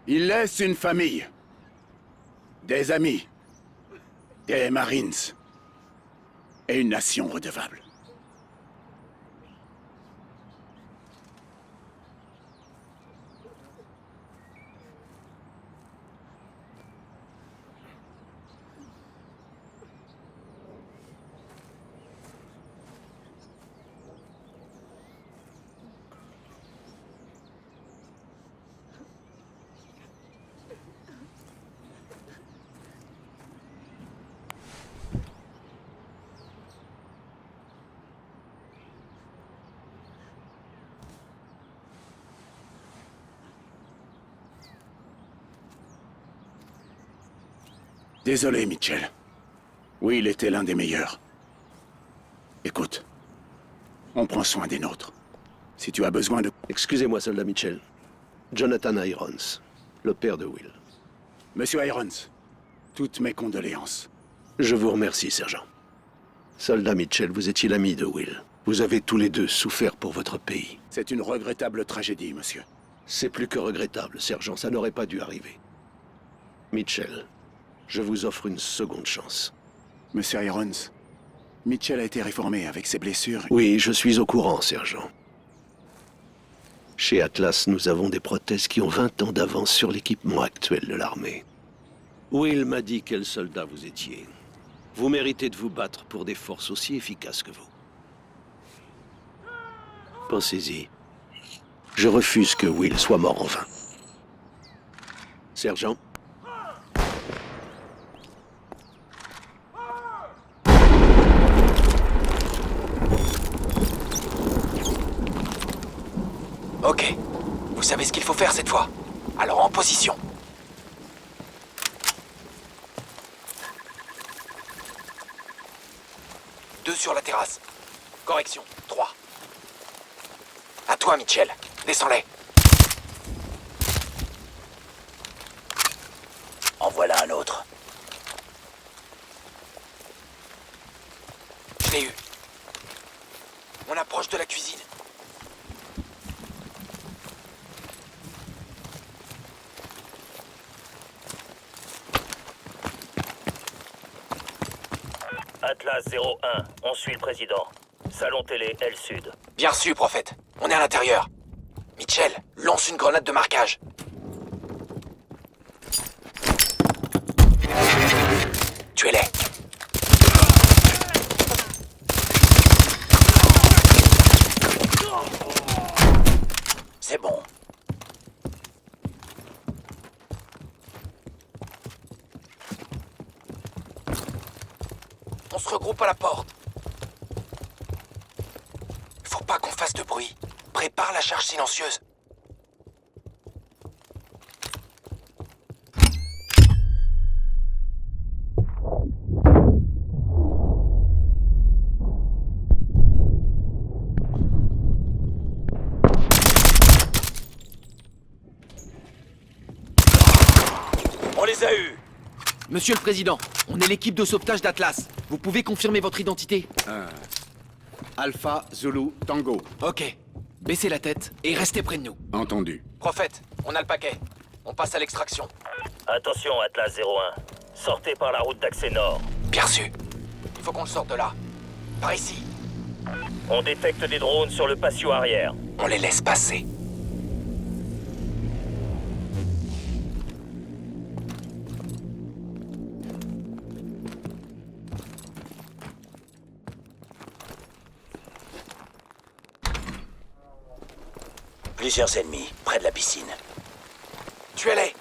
Il laisse une famille. Des amis. Des Marines. Et une nation redevable. Désolé, Mitchell. Oui, il était l'un des meilleurs. Écoute, on prend soin des nôtres. Si tu as besoin de... Excusez-moi, soldat Mitchell. Jonathan Irons, le père de Will. Monsieur Irons, toutes mes condoléances. Je vous remercie, sergent. Soldat Mitchell, vous étiez l'ami de Will. Vous avez tous les deux souffert pour votre pays. C'est une regrettable tragédie, monsieur. C'est plus que regrettable, sergent. Ça n'aurait pas dû arriver. Mitchell, je vous offre une seconde chance. Monsieur Irons, Mitchell a été réformé avec ses blessures. Oui, je suis au courant, sergent. Chez Atlas, nous avons des prothèses qui ont 20 ans d'avance sur l'équipement actuel de l'armée. Will m'a dit quel soldat vous étiez. Vous méritez de vous battre pour des forces aussi efficaces que vous. Pensez-y. Je refuse que Will soit mort en vain. Sergent. Ok. Vous savez ce qu'il faut faire cette fois. Alors en position. Deux sur la terrasse. Correction. 3. À toi, Mitchell. Descends-les. En voilà un autre. Je l'ai eu. On approche de la cuisine. Atlas 01, on suit le président. Salon télé, L Sud. Bien reçu, prophète. On est à l'intérieur. Mitchell, lance une grenade de marquage. Tuez-les. C'est bon. On se regroupe à la porte. Faut pas qu'on fasse de bruit. Prépare la charge silencieuse. On les a eus. Monsieur le Président, on est l'équipe de sauvetage d'Atlas. Vous pouvez confirmer votre identité? Alpha, Zulu, Tango. Ok. Baissez la tête et restez près de nous. Entendu. Prophète, on a le paquet. On passe à l'extraction. Attention, Atlas 01. Sortez par la route d'accès nord. Bien reçu. Il faut qu'on le sorte de là. Par ici. On détecte des drones sur le patio arrière. On les laisse passer. Plusieurs ennemis, près de la piscine. Tuez-les.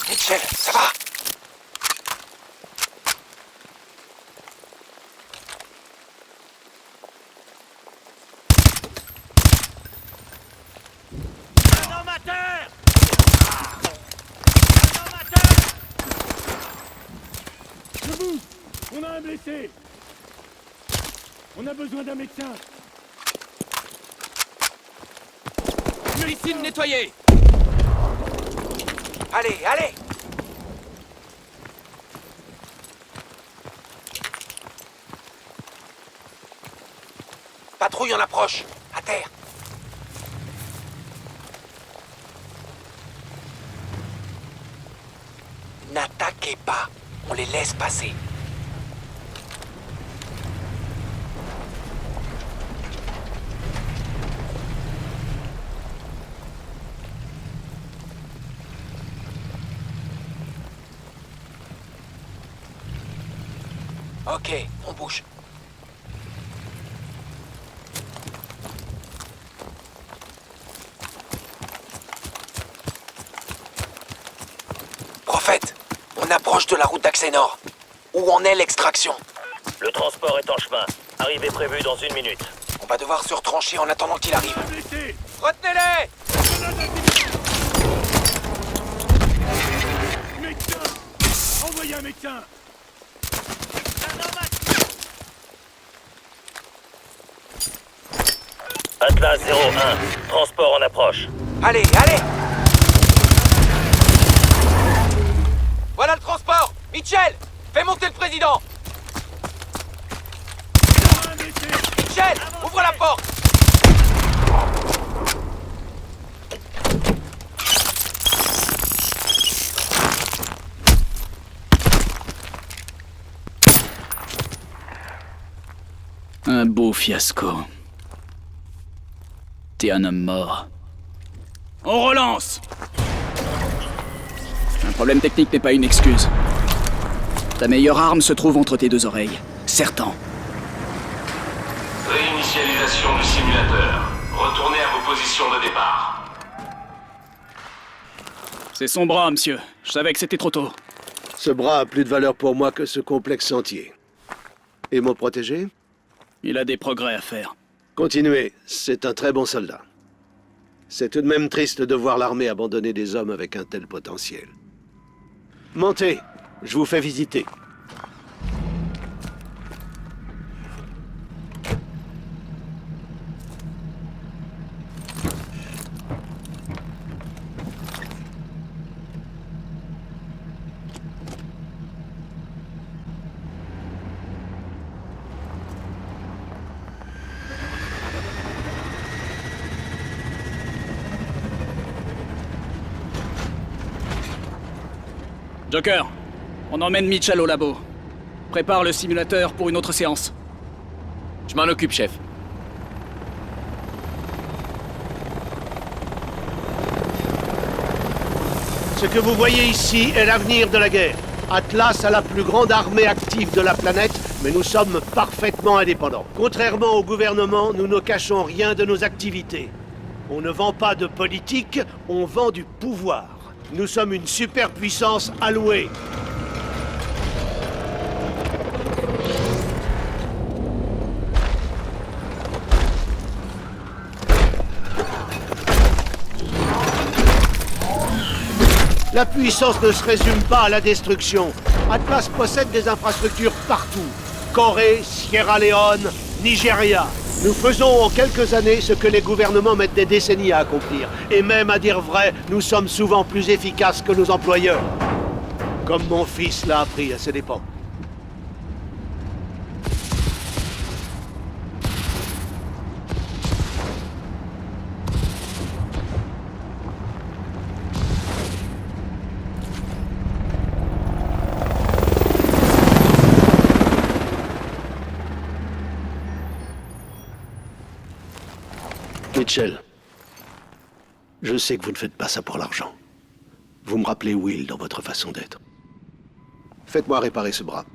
Mitchell, ça va? Debout! On a un blessé! On a besoin d'un médecin! Piscine nettoyée! Allez, allez! Patrouille en approche! À terre! N'attaquez pas! On les laisse passer. Ok, on bouge. Prophète, on approche de la route d'accès nord. Où en est l'extraction? Le transport est en chemin. Arrivée prévue dans 1 minute. On va devoir se retrancher en attendant qu'il arrive. Retenez-les! Médecin! Envoyez un médecin! Atlas 01, transport en approche. Allez, allez! Voilà le transport! Mitchell! Fais monter le président! Mitchell! Ouvre la porte! Un beau fiasco. T'es un homme mort. On relance! Un problème technique n'est pas une excuse. Ta meilleure arme se trouve entre tes 2 oreilles. Certain. Réinitialisation du simulateur. Retournez à vos positions de départ. C'est son bras, monsieur. Je savais que c'était trop tôt. Ce bras a plus de valeur pour moi que ce complexe entier. Et mon protégé? Il a des progrès à faire. Continuez, c'est un très bon soldat. C'est tout de même triste de voir l'armée abandonner des hommes avec un tel potentiel. Montez, je vous fais visiter. Joker, on emmène Mitchell au labo. Prépare le simulateur pour une autre séance. Je m'en occupe, chef. Ce que vous voyez ici est l'avenir de la guerre. Atlas a la plus grande armée active de la planète, mais nous sommes parfaitement indépendants. Contrairement au gouvernement, nous ne cachons rien de nos activités. On ne vend pas de politique, on vend du pouvoir. Nous sommes une superpuissance allouée. La puissance ne se résume pas à la destruction. Atlas possède des infrastructures partout. Corée, Sierra Leone, Nigeria. Nous faisons en quelques années ce que les gouvernements mettent des décennies à accomplir. Et même à dire vrai, nous sommes souvent plus efficaces que nos employeurs. Comme mon fils l'a appris à ses dépens. Mitchell, je sais que vous ne faites pas ça pour l'argent. Vous me rappelez Will dans votre façon d'être. Faites-moi réparer ce bras.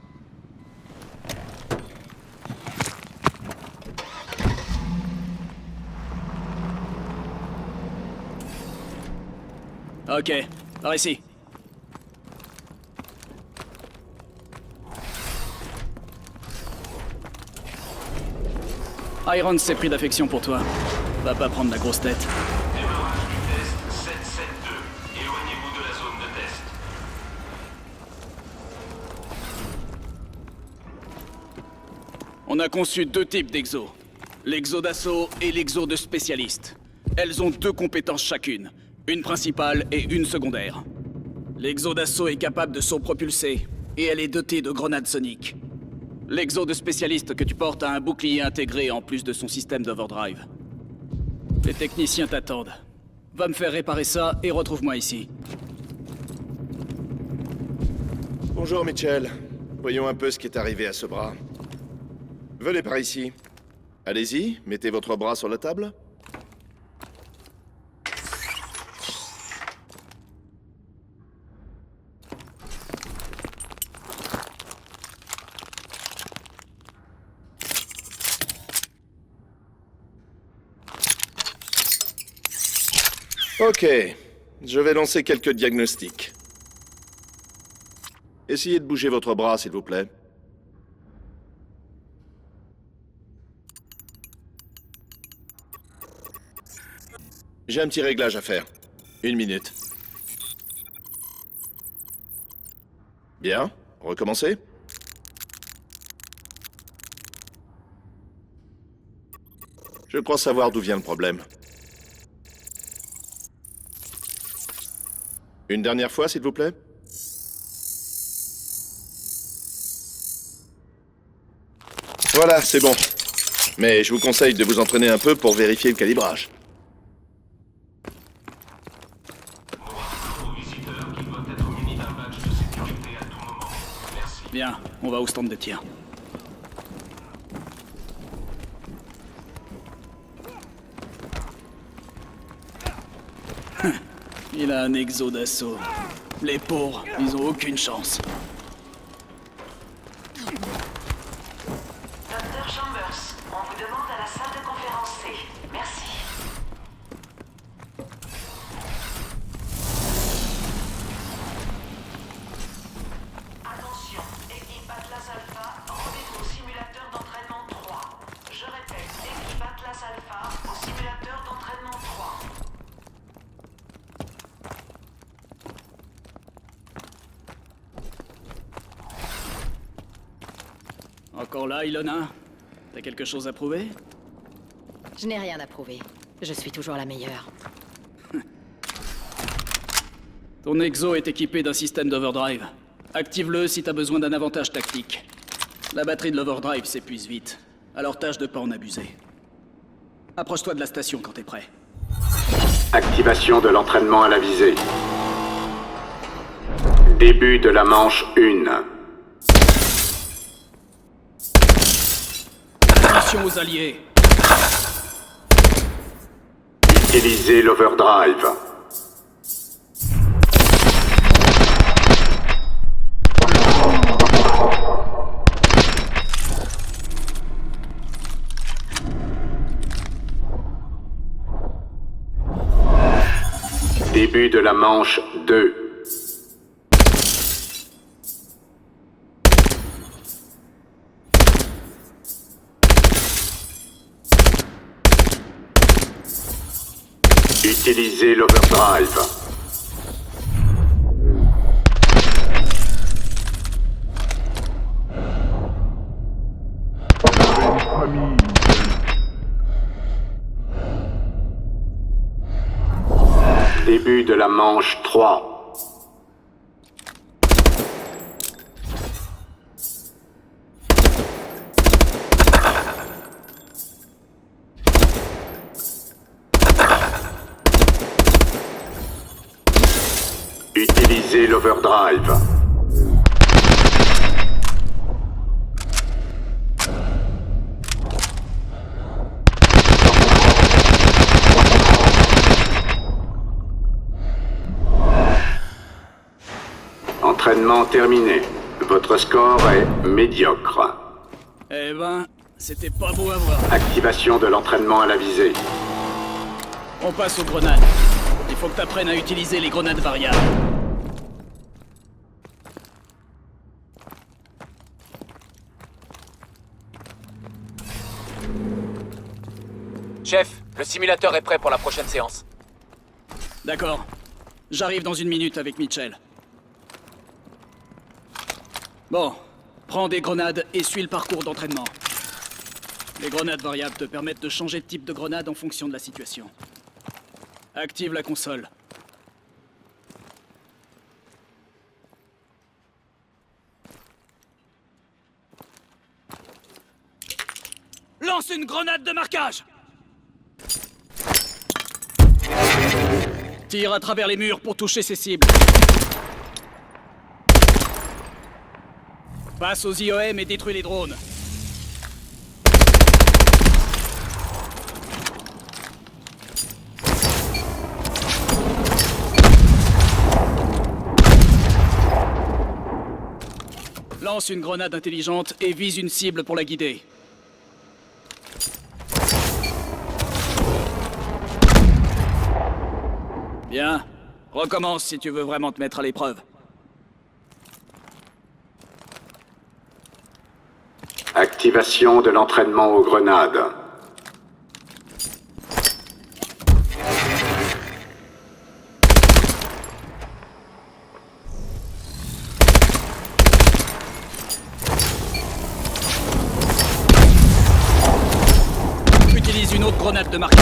Ok, par ici. Iron s'est pris d'affection pour toi. Va pas prendre la grosse tête. Démarrage du test 772. Éloignez-vous de la zone de test. On a conçu 2 types d'exos. L'exo d'assaut et l'exo de spécialiste. Elles ont 2 compétences chacune, une principale et une secondaire. L'exo d'assaut est capable de saut propulsé, et elle est dotée de grenades soniques. L'exo de spécialiste que tu portes a un bouclier intégré en plus de son système d'overdrive. Les techniciens t'attendent. Va me faire réparer ça et retrouve-moi ici. Bonjour, Mitchell. Voyons un peu ce qui est arrivé à ce bras. Venez par ici. Allez-y, mettez votre bras sur la table. Ok, je vais lancer quelques diagnostics. Essayez de bouger votre bras, s'il vous plaît. J'ai un petit réglage à faire. 1 minute. Bien, recommencez. Je crois savoir d'où vient le problème. Une dernière fois, s'il vous plaît. Voilà, c'est bon. Mais je vous conseille de vous entraîner un peu pour vérifier le calibrage. Aux visiteurs qui doivent être munis d'un badge de sécurité à tout moment. Merci. Bien, on va au stand de tir. Il a un exo d'assaut. Les pauvres, ils ont aucune chance. Docteur Chambers, on vous demande à la salle de conférence C. Merci. Attention, équipe Atlas Alpha, rendez-vous au simulateur d'entraînement 3. Je répète, équipe Atlas Alpha, au simulateur d'entraînement 3. Encore là, Ilona? T'as quelque chose à prouver? Je n'ai rien à prouver. Je suis toujours la meilleure. Ton exo est équipé d'un système d'overdrive. Active-le si t'as besoin d'un avantage tactique. La batterie de l'overdrive s'épuise vite, alors tâche de pas en abuser. Approche-toi de la station quand t'es prêt. Activation de l'entraînement à la visée. Début de la manche 1. Attention aux alliés. Utilisez l'overdrive. Début de la manche 2. Utilisez l'overdrive. Début de la manche 3. Utilisez l'overdrive. Entraînement terminé. Votre score est médiocre. Eh ben, c'était pas beau à voir. Activation de l'entraînement à la visée. On passe aux grenades. Il faut que t'apprennes à utiliser les grenades variables. Chef, le simulateur est prêt pour la prochaine séance. D'accord. J'arrive dans 1 minute avec Mitchell. Bon, prends des grenades et suis le parcours d'entraînement. Les grenades variables te permettent de changer de type de grenade en fonction de la situation. Active la console. Lance une grenade de marquage! Tire à travers les murs pour toucher ces cibles. Passe aux IOM et détruis les drones. Lance une grenade intelligente et vise une cible pour la guider. Bien. Recommence si tu veux vraiment te mettre à l'épreuve. Activation de l'entraînement aux grenades. Utilise une autre grenade de marquage.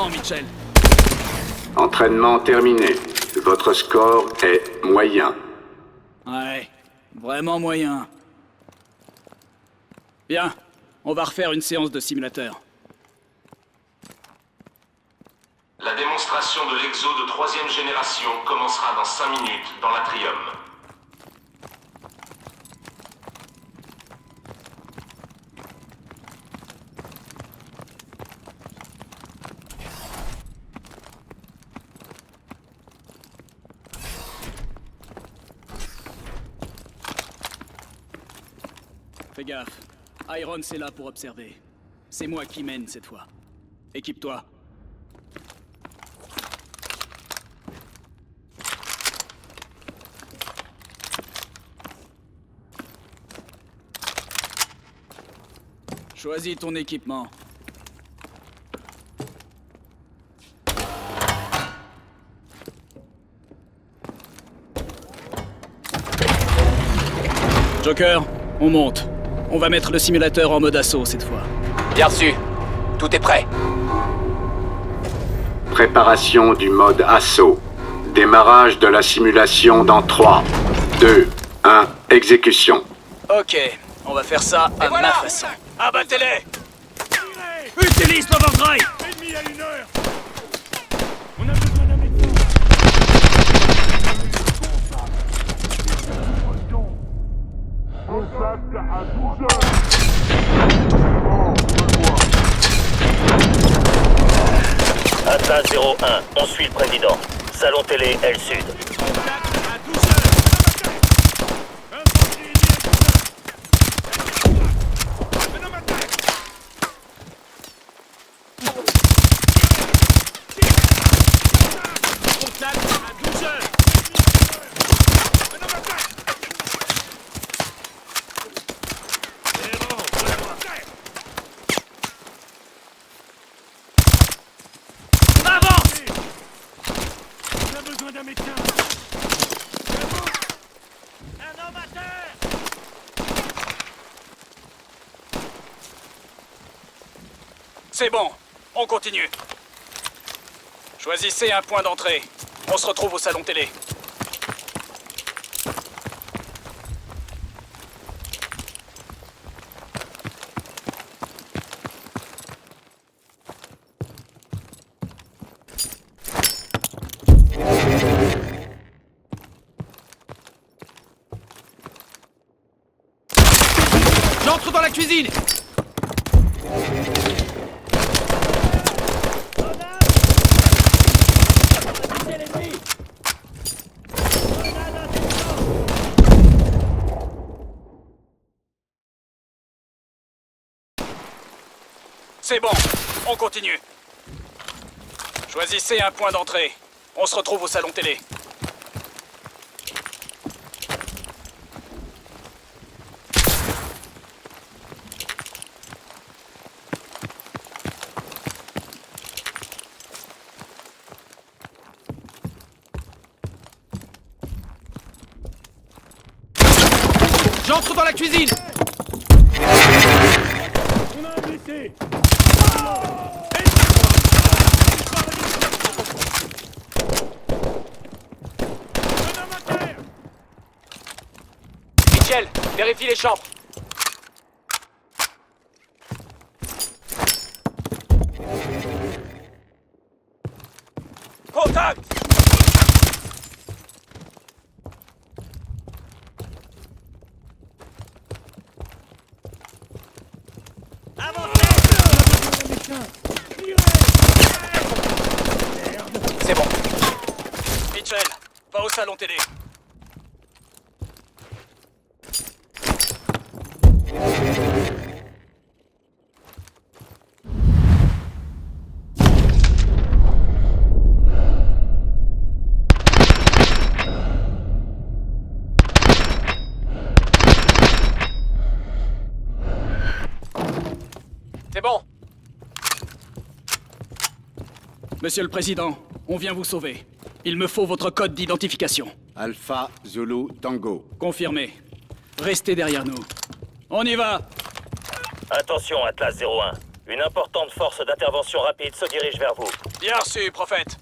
Mitchell. Entraînement terminé. Votre score est moyen. Ouais, vraiment moyen. Bien, on va refaire une séance de simulateur. La démonstration de l'exo de 3e génération commencera dans 5 minutes dans l'Atrium. Fais gaffe. Iron, c'est là pour observer. C'est moi qui mène cette fois. Équipe-toi. Choisis ton équipement. Joker, on monte. On va mettre le simulateur en mode assaut cette fois. Bien reçu. Tout est prêt. Préparation du mode assaut. Démarrage de la simulation dans 3, 2, 1, exécution. Ok, on va faire ça à ma façon. Abattez-les! Utilise l'overdrive! Ennemi à 1 heure. On a besoin d'un médecin. Contact à 12 heures. Atlas 01, on suit le président. Salon télé, L Sud. C'est bon, on continue. Choisissez un point d'entrée. On se retrouve au salon télé. J'entre dans la cuisine! C'est bon, on continue. Choisissez un point d'entrée. On se retrouve au salon télé. J'entre dans la cuisine! Mitchell, vérifie les chambres. Contact! C'est bon. Mitchell, va au salon télé. C'est bon. Monsieur le Président, on vient vous sauver. Il me faut votre code d'identification. Alpha Zulu Tango. Confirmé. Restez derrière nous. On y va! Attention, Atlas 01. Une importante force d'intervention rapide se dirige vers vous. Bien reçu, prophète.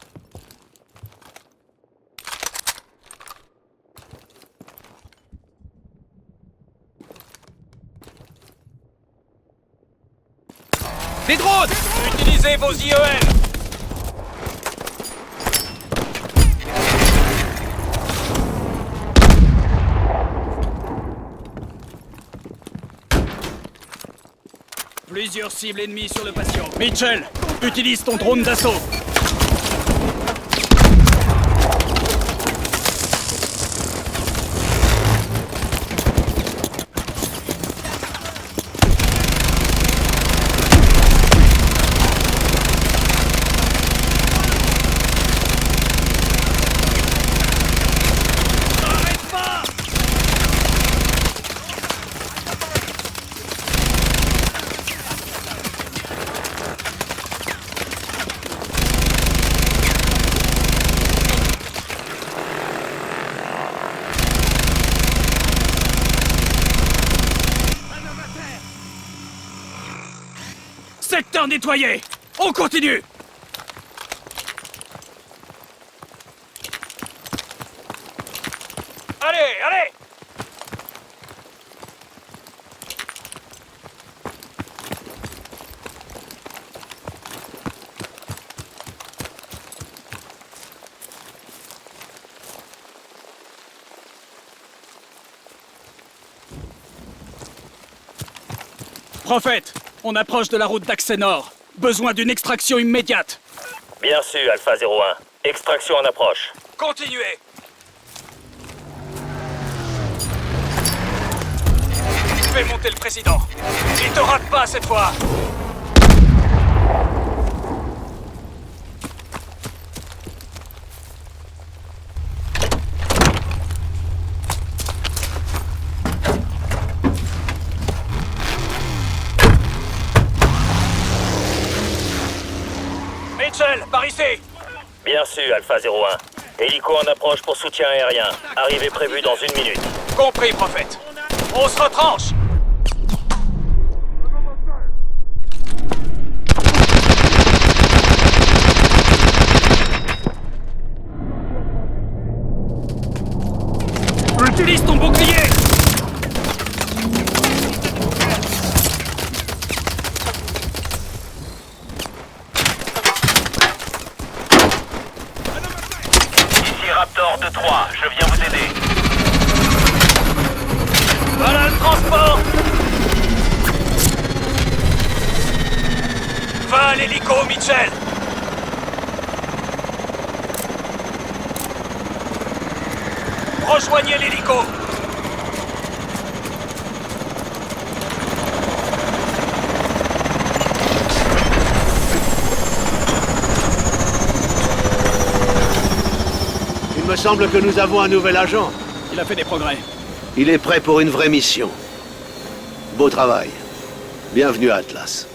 Des drones! Utilisez vos IEL. Plusieurs cibles ennemies sur le patient. Mitchell, utilise ton drone d'assaut. Secteur nettoyé! On continue! Allez, allez! Prophète, on approche de la route d'accès nord. Besoin d'une extraction immédiate. Bien sûr, Alpha 01. Extraction en approche. Continuez! Fais monter le président. Il te rate pas cette fois. Mitchell, par ici! Bien sûr, Alpha 01. Hélico en approche pour soutien aérien. Arrivée prévue dans 1 minute. Compris, prophète. On se retranche! Utilise ton bouclier! Ici Raptor 2-3, je viens vous aider. Voilà le transport! Va à l'hélico, Mitchell! Rejoignez l'hélico! Il me semble que nous avons un nouvel agent. Il a fait des progrès. Il est prêt pour une vraie mission. Beau travail. Bienvenue à Atlas.